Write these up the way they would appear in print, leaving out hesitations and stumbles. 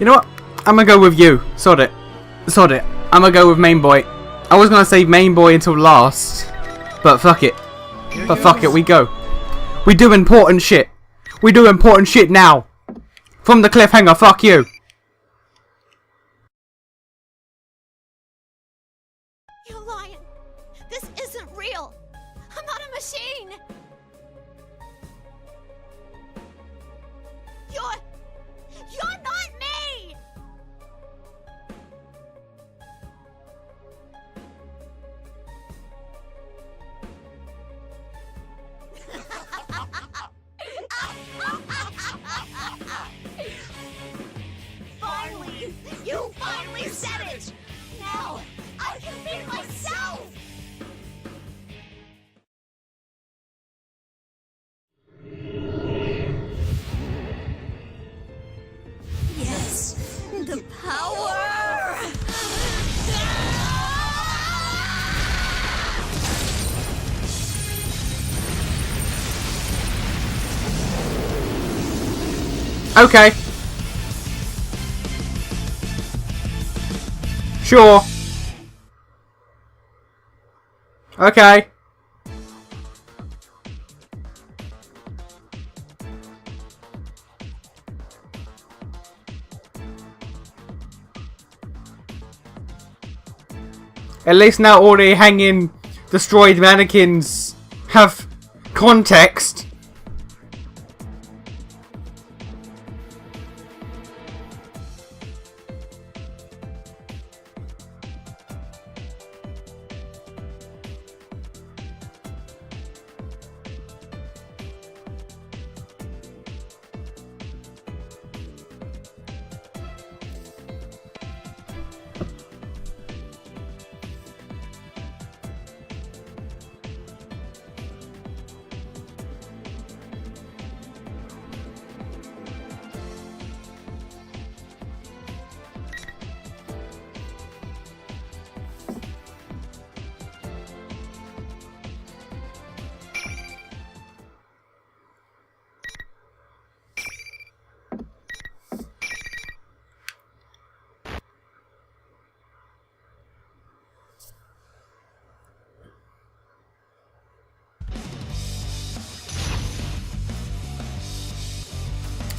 You know what? I'm gonna go with you. Sod it. Sod it. I'm gonna go with main boy. I was gonna save main boy until last. But fuck it. But fuck it, we go. We do important shit. We do important shit now. From the cliffhanger, fuck you. You're lying. This isn't real. I'm not a machine. You're not me. Finally! You finally said it! Now, I can be myself! Yes! The power! Okay. Sure. Okay. At least now all the hanging destroyed mannequins have context.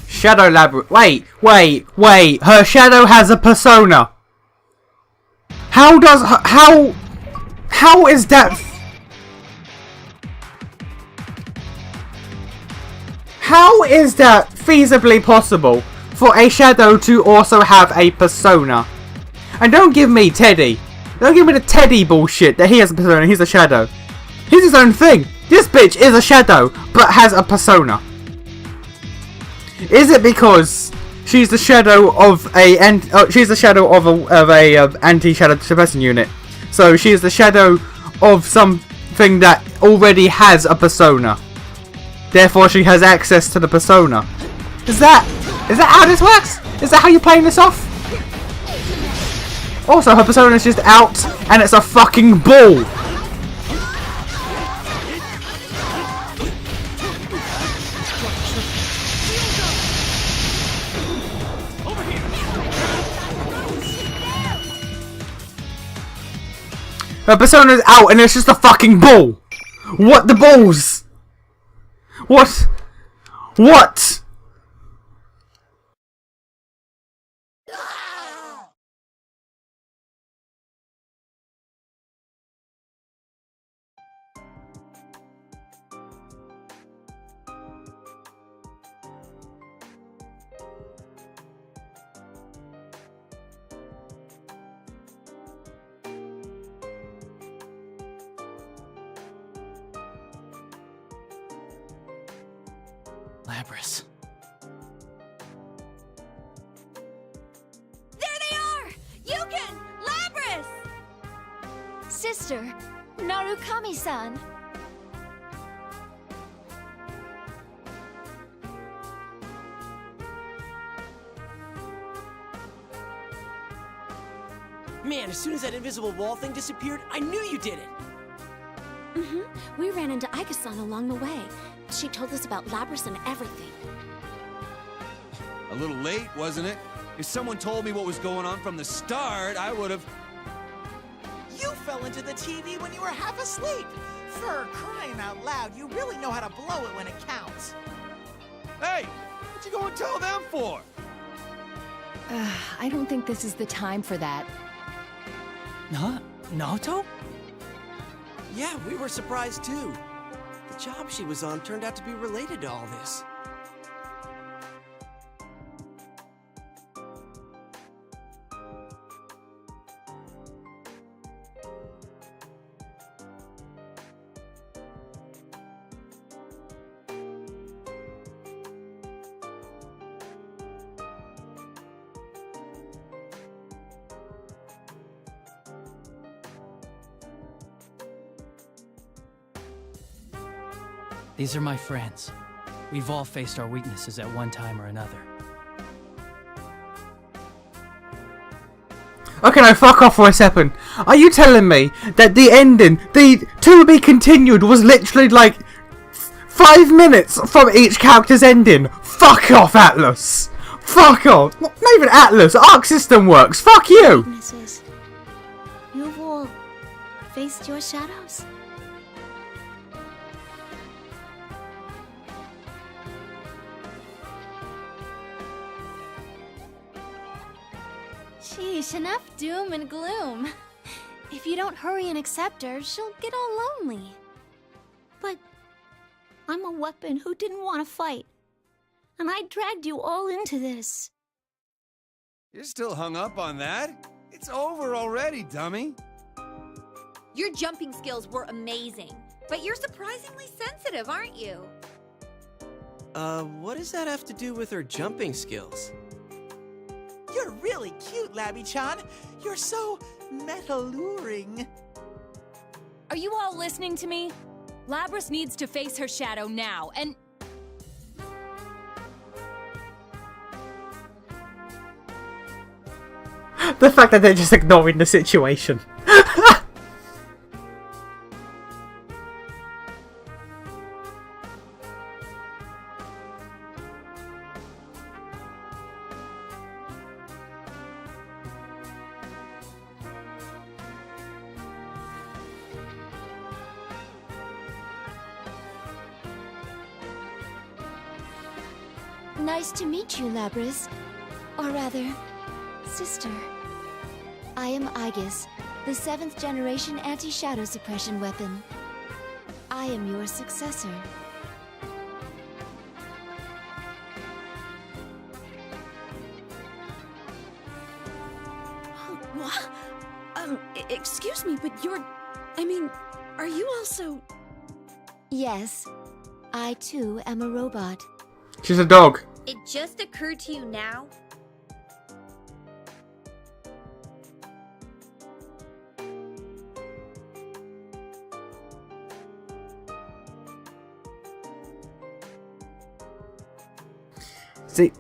Shadow Labyrinth. Wait. Her shadow has a persona. How does her, how is that? How is that feasibly possible for a shadow to also have a persona? And don't give me Teddy. Don't give me the Teddy bullshit that he has a persona, he's a shadow. He's his own thing. This bitch is a shadow, but has a persona. Is it because she's the shadow of a anti-shadow suppressing unit? So she is the shadow of something that already has a persona. Therefore, she has access to the persona. Is that how this works? Is that how you're playing this off? Also, her persona is just out, and it's a fucking ball. Her persona's out and it's just a fucking ball! What the balls? What? What? Labrys. There they are! Yukin! Labrys! Sister, Narukami-san. Man, as soon as that invisible wall thing disappeared, I knew you did it! We ran into Aika-san along the way. She told us about Labrys and everything. A little late, wasn't it? If someone told me what was going on from the start, I would have... You fell into the TV when you were half asleep. For crying out loud, you really know how to blow it when it counts. Hey, what'd you go and tell them for? I don't think this is the time for that. Huh? Naoto? Yeah, we were surprised too. The job she was on turned out to be related to all this. These are my friends. We've all faced our weaknesses at one time or another. Okay, now fuck off for a second. Are you telling me that the ending, the to be continued, was literally like 5 minutes from each character's ending? Fuck off, Atlas. Fuck off. Not even Atlas. Arc System Works. Fuck you. Weaknesses. You've all faced your shadows. Sheesh, enough doom and gloom. If you don't hurry and accept her, she'll get all lonely. But I'm a weapon who didn't want to fight. And I dragged you all into this. You're still hung up on that? It's over already, dummy. Your jumping skills were amazing, but you're surprisingly sensitive, aren't you? What does that have to do with her jumping skills? You're really cute, Labby-chan. You're so meta-luring. Are you all listening to me? Labras needs to face her shadow now, and... The fact that they're just ignoring the situation. Nice to meet you, Labras. Or rather, sister. I am Aegis, the 7th generation anti-shadow suppression weapon. I am your successor. What? Excuse me, but you're... I mean, are you also... Yes, I too am a robot. She's a dog. It just occurred to you now? See,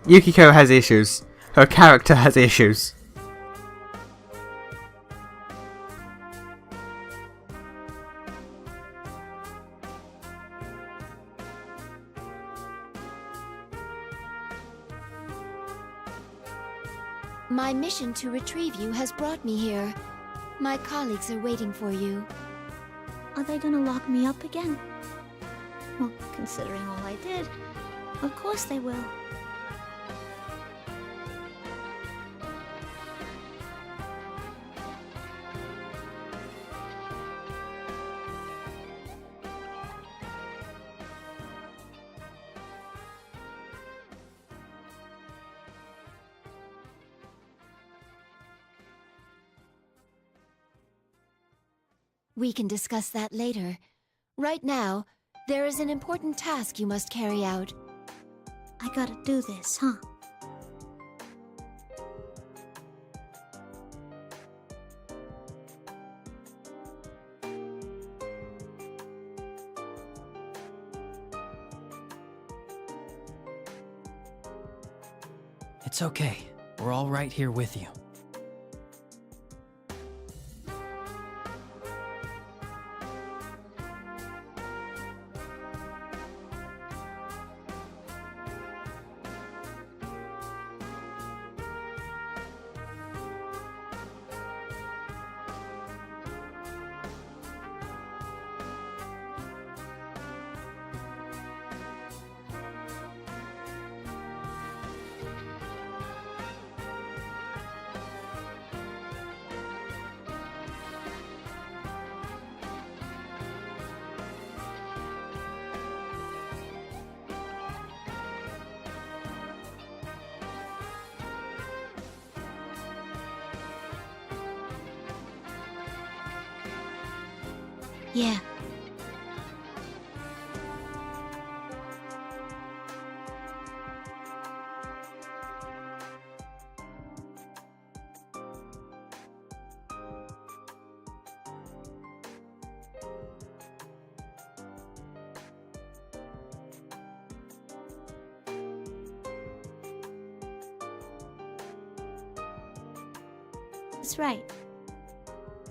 Yukiko has issues. Her character has issues. My mission to retrieve you has brought me here. My colleagues are waiting for you. Are they gonna lock me up again? Well, considering all I did, of course they will. We can discuss that later. Right now, there is an important task you must carry out. I gotta do this, huh? It's okay. We're all right here with you. Yeah. That's right.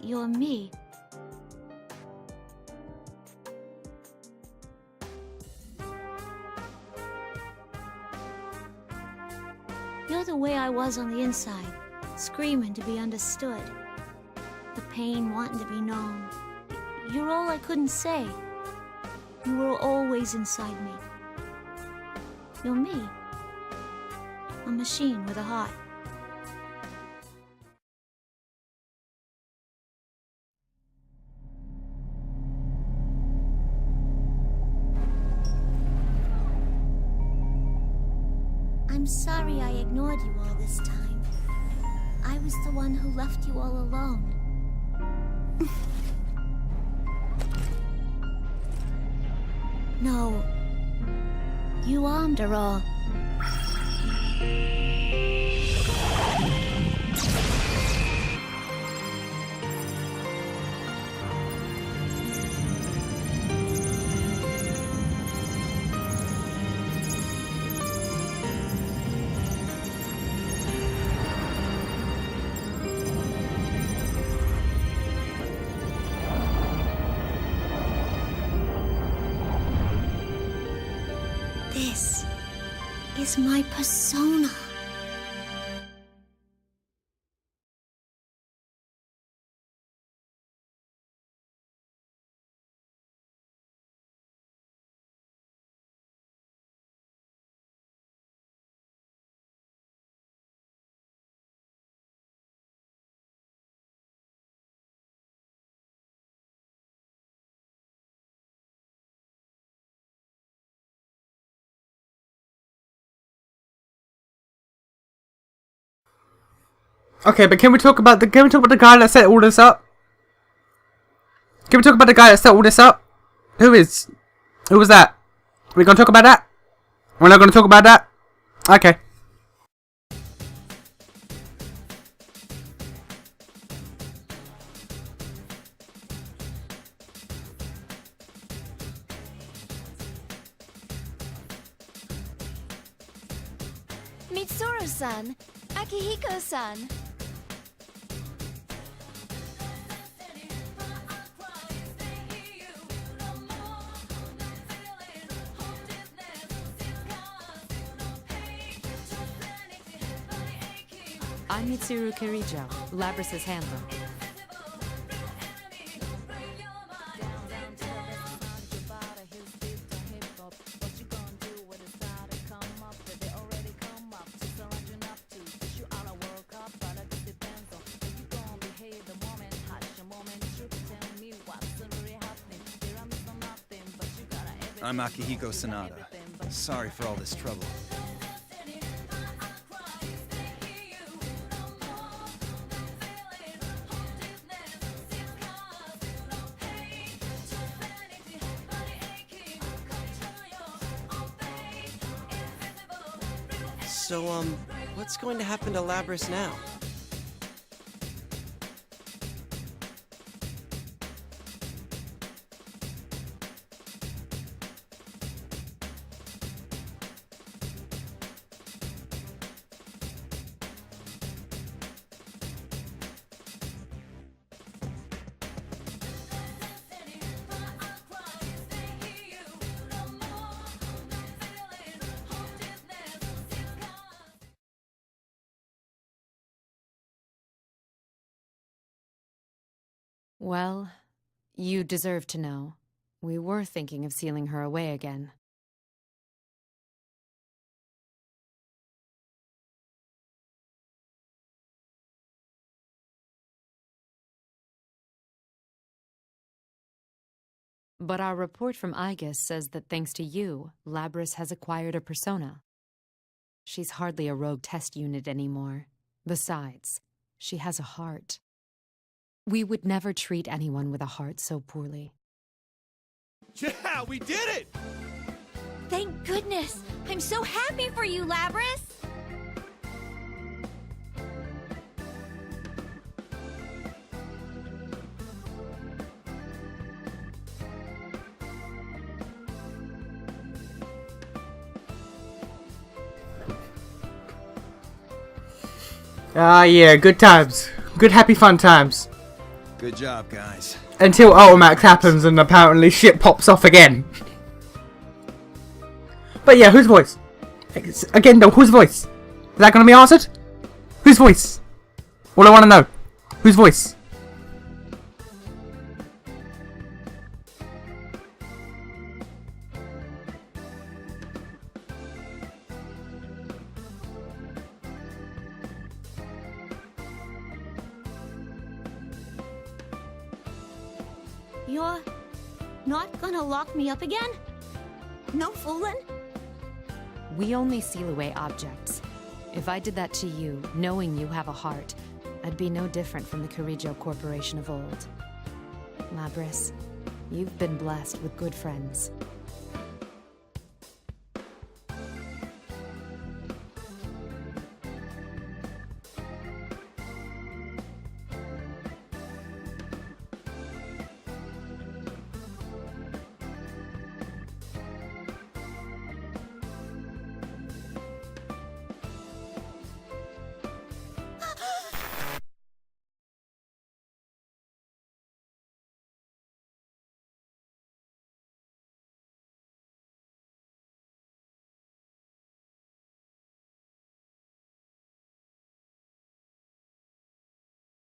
You're me. You're the way I was on the inside, screaming to be understood. The pain wanting to be known. You're all I couldn't say. You were always inside me. You're me. A machine with a heart. I'm sorry I ignored you all this time. I was the one who left you all alone. No. You armed her all. This is my persona. Okay, but can we talk about the guy that set all this up? Can we talk about the guy that set all this up? Who was that? We gonna talk about that? We're not gonna talk about that? Okay. Mitsuru-san, Akihiko-san. I'm Mitsuru Kirijo, Labrys's handler. I'm Akihiko Sanada. Sorry for all this trouble. So, what's going to happen to Labrys now? Well, you deserve to know. We were thinking of sealing her away again. But our report from Aegis says that thanks to you, Labrys has acquired a persona. She's hardly a rogue test unit anymore. Besides, she has a heart. We would never treat anyone with a heart so poorly. Yeah, we did it! Thank goodness! I'm so happy for you, Labris! Ah, yeah, good times. Good, happy, fun times. Good job, guys. Until Ultimax happens and apparently shit pops off again. But yeah, whose voice? Again though, whose voice? Is that gonna be answered? Whose voice? All I wanna know. Whose voice? You're not gonna lock me up again? No foolin'? We only seal away objects. If I did that to you, knowing you have a heart, I'd be no different from the Kirijo Corporation of old. Labris, you've been blessed with good friends.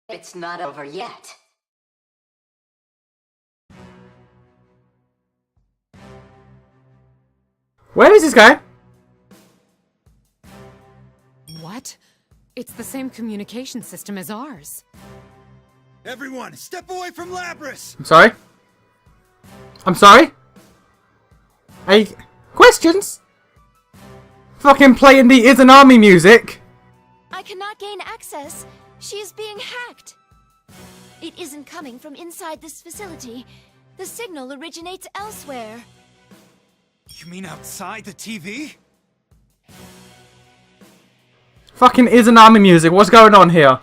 It's not over yet. Where is this guy? What? It's the same communication system as ours. Everyone, step away from Labris! I'm sorry? I'm sorry? Questions? Fucking playing the IsNation music. I cannot gain access. She is being hacked. It isn't coming from inside this facility. The signal originates elsewhere. You mean outside the TV? Fucking IsNation music. What's going on here?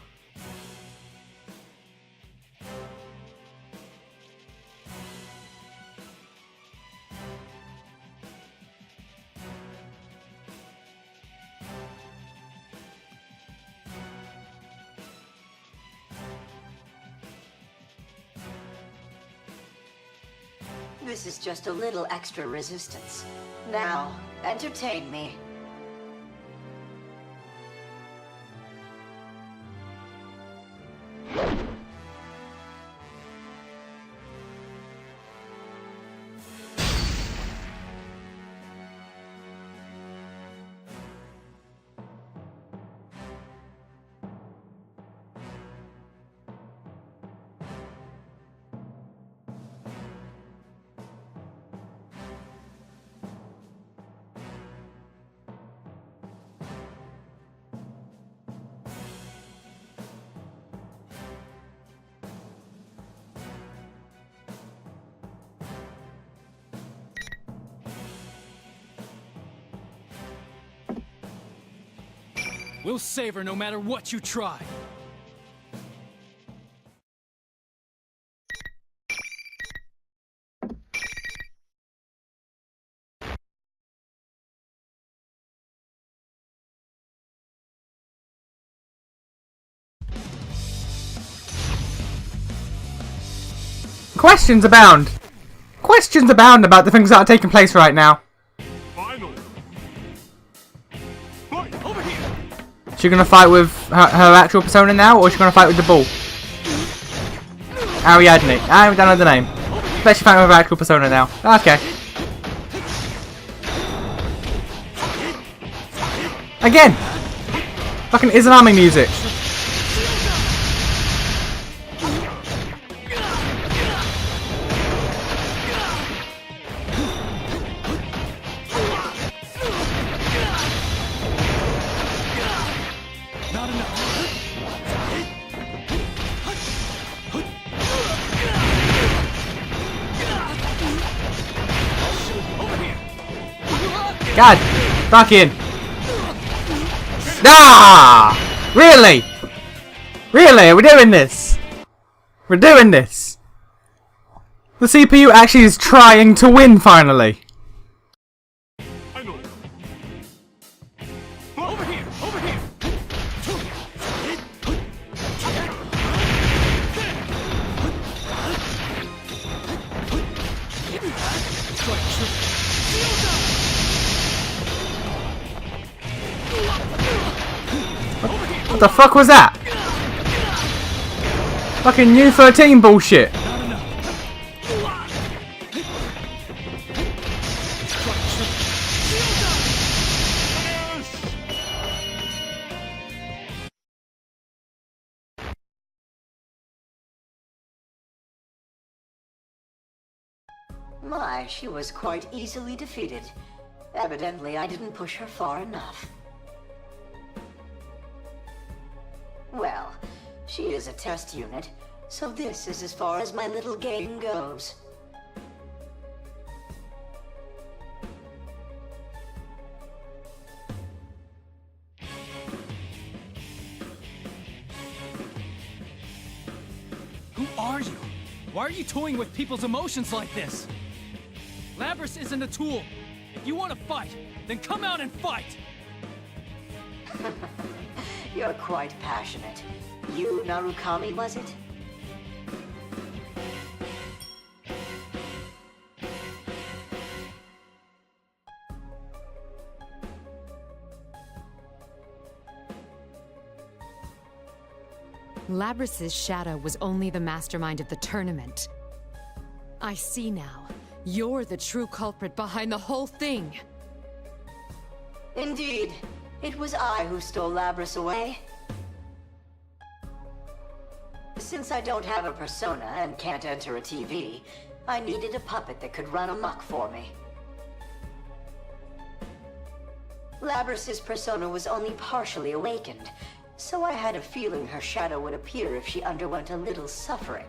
This is just a little extra resistance. Now, entertain me. We'll save her no matter what you try. Questions abound. Questions abound about the things that are taking place right now. Is she gonna fight with her actual persona now, or is she gonna fight with the ball? Ariadne. I don't know the name. Bet she's fighting with her actual persona now. Okay. Again! Fucking IsNation music. God, fucking. Ah! Really? Really? Are we doing this? We're doing this. The CPU actually is trying to win finally. Over here! Over here! What the fuck was that? Fucking U13 bullshit. My, she was quite easily defeated. Evidently, I didn't push her far enough. Well, she is a test unit, so this is as far as my little game goes. Who are you? Why are you toying with people's emotions like this? Labrys isn't a tool. If you want to fight, then come out and fight! You're quite passionate. You, Narukami, was it? Labrys's shadow was only the mastermind of the tournament. I see now. You're the true culprit behind the whole thing. Indeed. It was I who stole Labrys away. Since I don't have a persona and can't enter a TV, I needed a puppet that could run amok for me. Labrys's persona was only partially awakened, so I had a feeling her shadow would appear if she underwent a little suffering.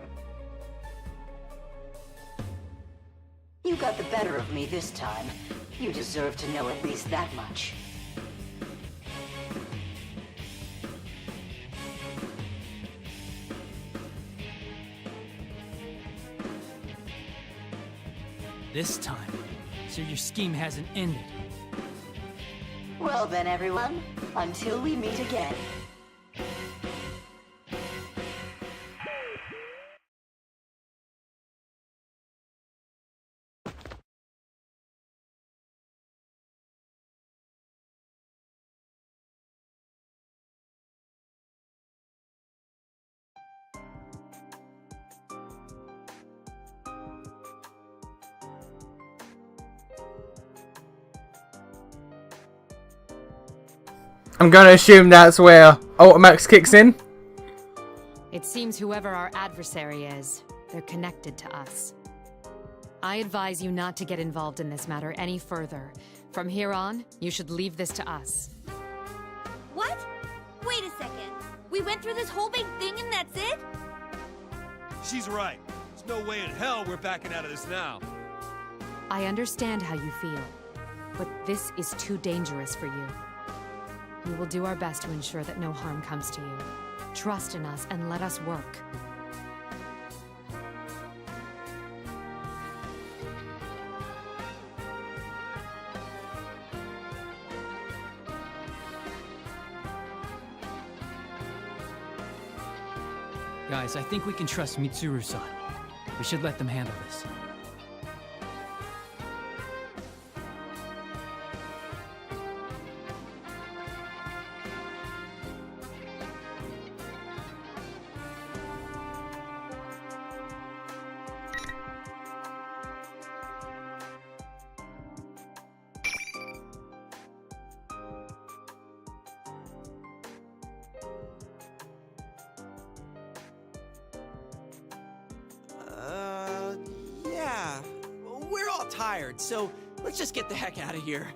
You got the better of me this time. You deserve to know at least that much. This time, so your scheme hasn't ended. Well then, everyone, until we meet again. I'm gonna assume that's where Ultimax kicks in. It seems whoever our adversary is, they're connected to us. I advise you not to get involved in this matter any further. From here on, you should leave this to us. What? Wait a second. We went through this whole big thing and that's it? She's right. There's no way in hell we're backing out of this now. I understand how you feel, but this is too dangerous for you. We will do our best to ensure that no harm comes to you. Trust in us and let us work. Guys, I think we can trust Mitsuru-san. We should let them handle this. Yeah. We're all tired, so let's just get the heck out of here.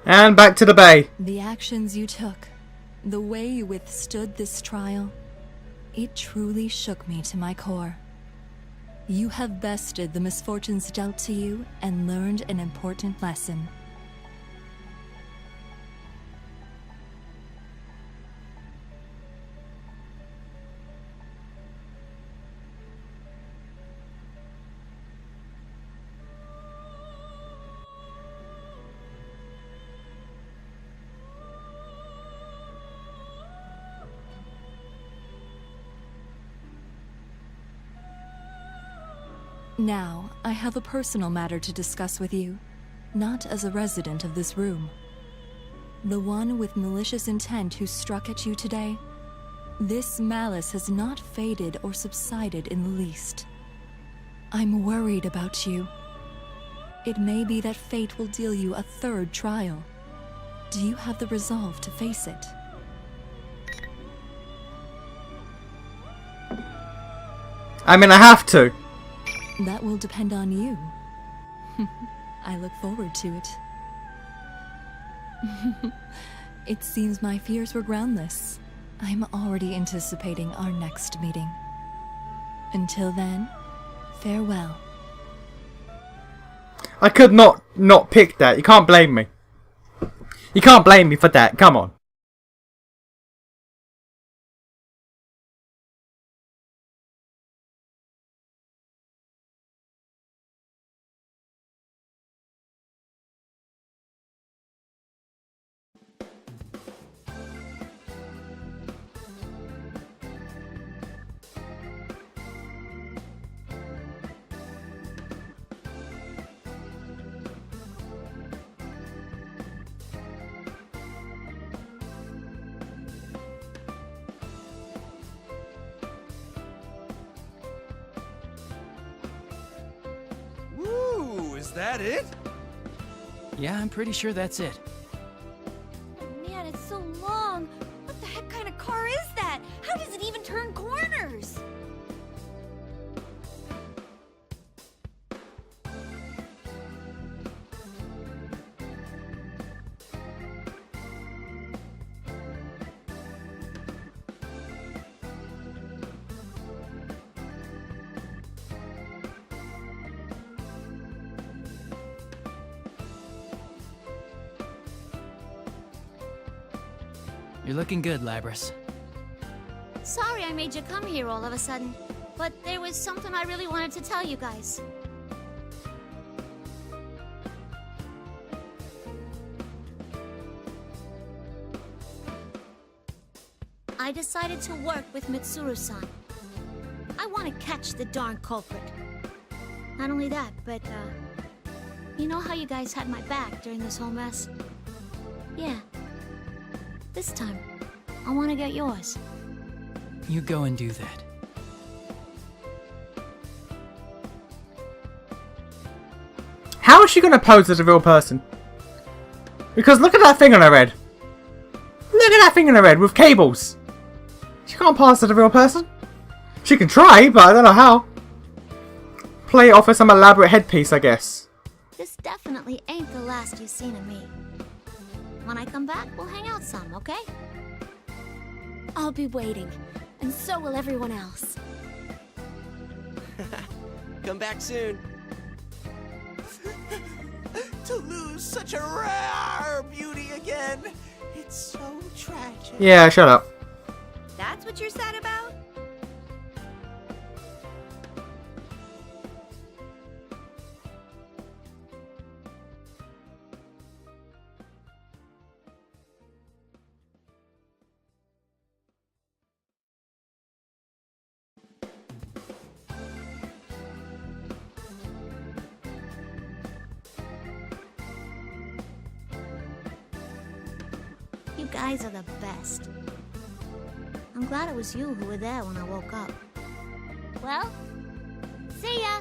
And back to the bay. The actions you took, the way you withstood this trial, it truly shook me to my core. You have bested the misfortunes dealt to you and learned an important lesson. Now, I have a personal matter to discuss with you, not as a resident of this room. The one with malicious intent who struck at you today, this malice has not faded or subsided in the least. I'm worried about you. It may be that fate will deal you a third trial. Do you have the resolve to face it? I mean, I have to. That will depend on you. I look forward to it. It seems my fears were groundless. I'm already anticipating our next meeting. Until then, farewell. I could not pick that. You can't blame me. You can't blame me for that. Come on. Is that it? Yeah, I'm pretty sure that's it. Man, it's so long. What the heck kind of car is that? How does it even turn corners? You're looking good, Labrys. Sorry I made you come here all of a sudden, but there was something I really wanted to tell you guys. I decided to work with Mitsuru-san. I want to catch the darn culprit. Not only that, but, you know how you guys had my back during this whole mess? Yeah. This time, I want to get yours. You go and do that. How is she going to pose as a real person? Because look at that thing on her head. Look at that thing on her head with cables. She can't pass as a real person. She can try, but I don't know how. Play it off as some elaborate headpiece, I guess. This definitely ain't the last you've seen of me. When I come back, we'll hang out some, okay? I'll be waiting, and so will everyone else. Come back soon. To lose such a rare beauty again. It's so tragic. Yeah, shut up. That's what you're sad about? You guys are the best. I'm glad it was you who were there when I woke up. Well, see ya!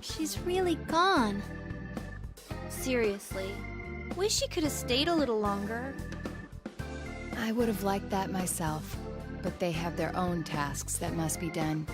She's really gone. Seriously, wish she could have stayed a little longer. I would have liked that myself, but they have their own tasks that must be done.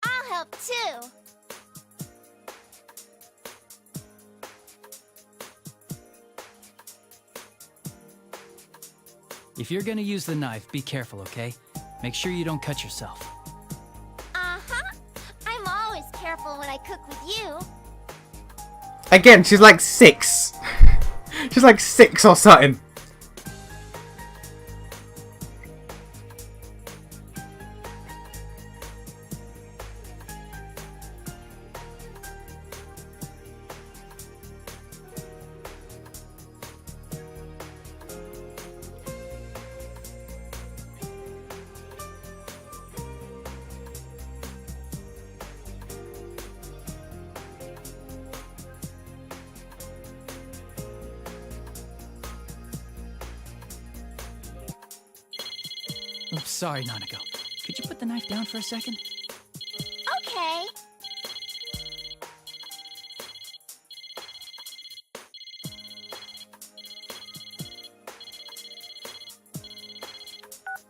I'll help too. If you're gonna use the knife, be careful, okay? Make sure you don't cut yourself. Uh-huh. I'm always careful when I cook with you. Again, she's like 6. She's like 6 or something. Oops, sorry, Nanako. Could you put the knife down for a second? Okay.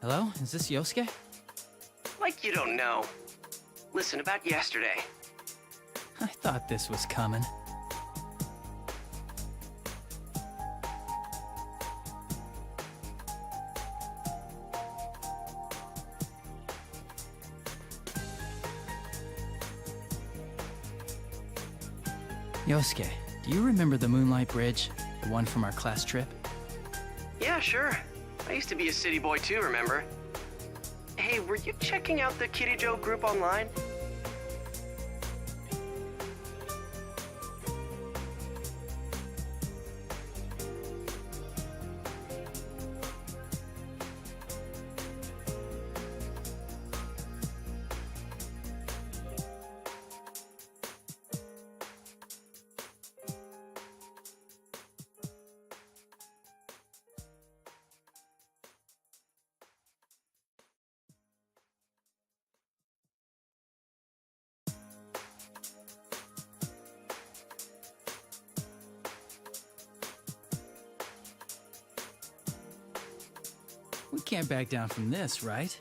Hello? Is this Yosuke? Like you don't know. Listen, about yesterday. I thought this was coming. Yosuke, do you remember the Moonlight Bridge? The one from our class trip? Yeah, sure. I used to be a city boy too, remember? Hey, were you checking out the Kitty Joe group online? We can't back down from this, right?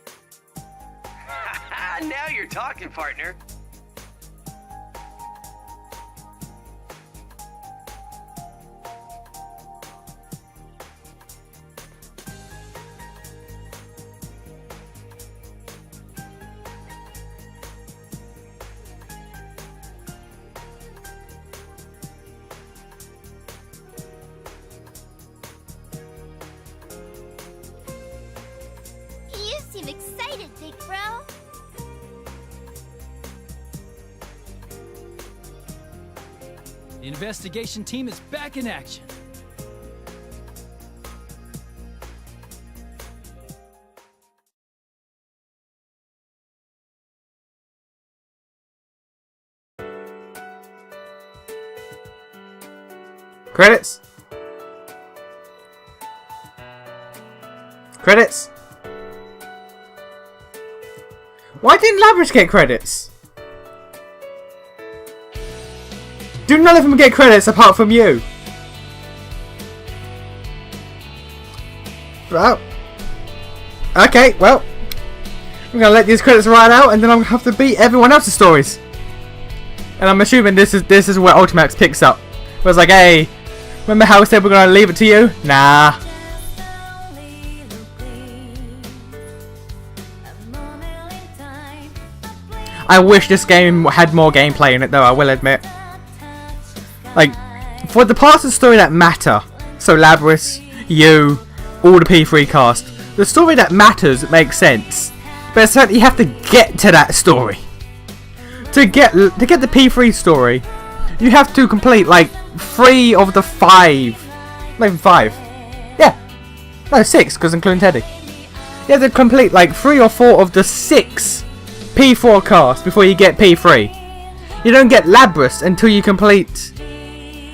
Now you're talking, partner. You seem excited, big bro. The investigation team is back in action. Credits. Credits. Why didn't Labrador get credits? Do none of them get credits apart from you? Well. Okay, well. I'm gonna let these credits ride out and then I'm gonna have to beat everyone else's stories. And I'm assuming this is where Ultimax picks up. Where it's like, hey, remember how we said we're gonna leave it to you? Nah. I wish this game had more gameplay in it though, I will admit. Like, for the parts of the story that matter, so Labrys, you, all the P3 cast, the story that matters makes sense, but it's that you have to get to that story. To get the P3 story, you have to complete like 3 of the 5, not even 5, yeah, no 6 because including Teddy. You have to complete like 3 or 4 of the 6 P4 casts before you get P3. You don't get Labrys until you complete,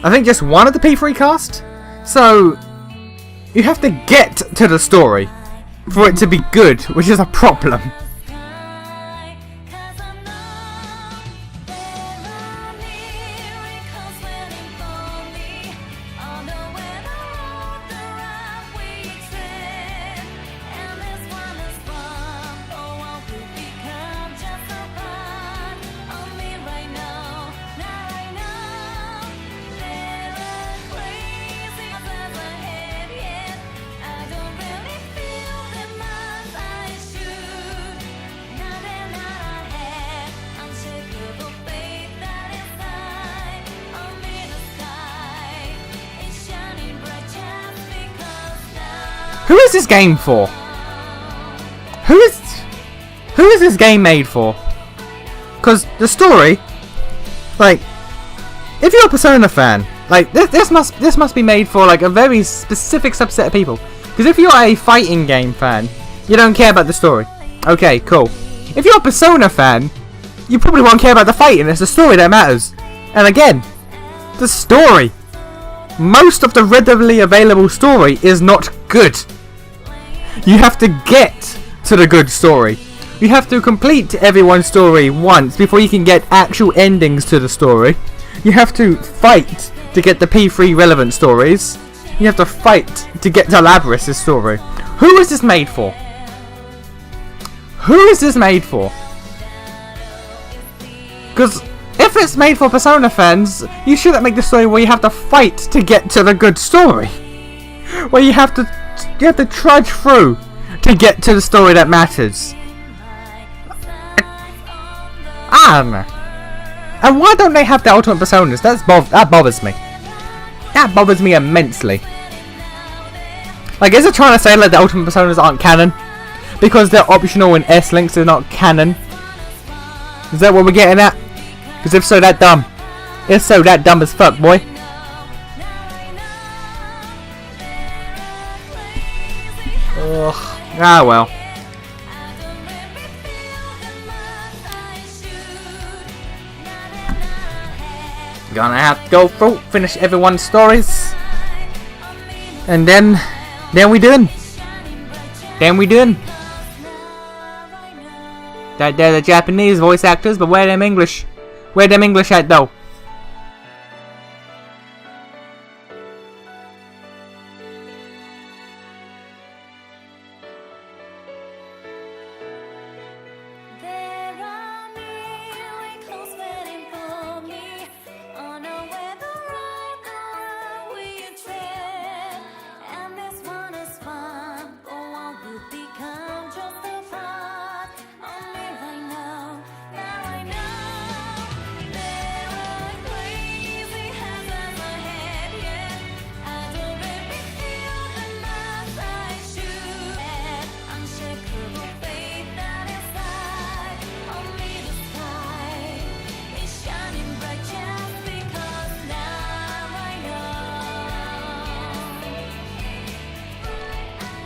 I think, just 1 of the P3 cast. So you have to get to the story for it to be good, which is a problem. Who is this game for? Who is this game made for? Because the story, like, if you're a Persona fan, like this must be made for like a very specific subset of people. Because if you're a fighting game fan, you don't care about the story. Okay, cool. If you're a Persona fan, you probably won't care about the fighting. It's the story that matters. And again, the story. Most of the readily available story is not good. You have to get to the good story. You have to complete everyone's story once before you can get actual endings to the story. You have to fight to get the P3 relevant stories. You have to fight to get to Labrys' story. Who is this made for? Who is this made for? Because if it's made for Persona fans, you shouldn't make the story where you have to fight to get to the good story. Where you have to trudge through to get to the story that matters. I don't know. And why don't they have the ultimate personas? That bothers me. That bothers me immensely. Like, is it trying to say like the ultimate personas aren't canon? Because they're optional in S-Links, they're not canon? Is that what we're getting at? Because if so, that dumb. If so, that dumb as fuck, boy. Ugh. Ah, well. Gonna have to go through, finish everyone's stories. And then we done. Then we done. That they're the Japanese voice actors, but where them English? Where them English at though?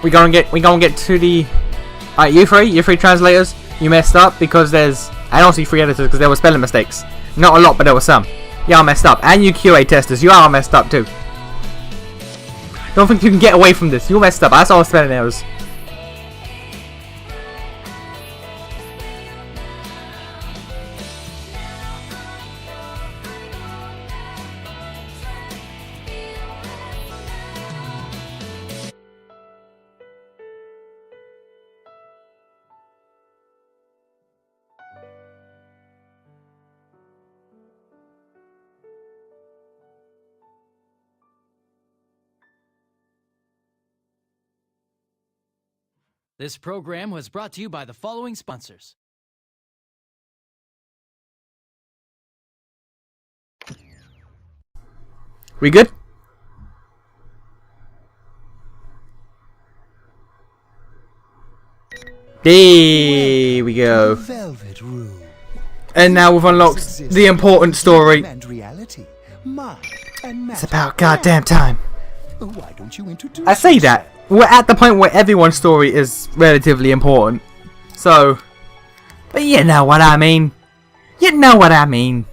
We gonna get to the. Alright, you three translators, you messed up because there's. And also you 3 editors because there were spelling mistakes. Not a lot, but there were some. Y'all messed up. And you QA testers, you are messed up too. Don't think you can get away from this. You messed up. I saw spelling errors. This program was brought to you by the following sponsors. We good? There we go. Velvet room. And now we've unlocked the important story. And reality. Mind and It's matter. about goddamn time. Why don't you introduce I say that. We're at the point where everyone's story is relatively important. So, but you know what I mean. You know what I mean.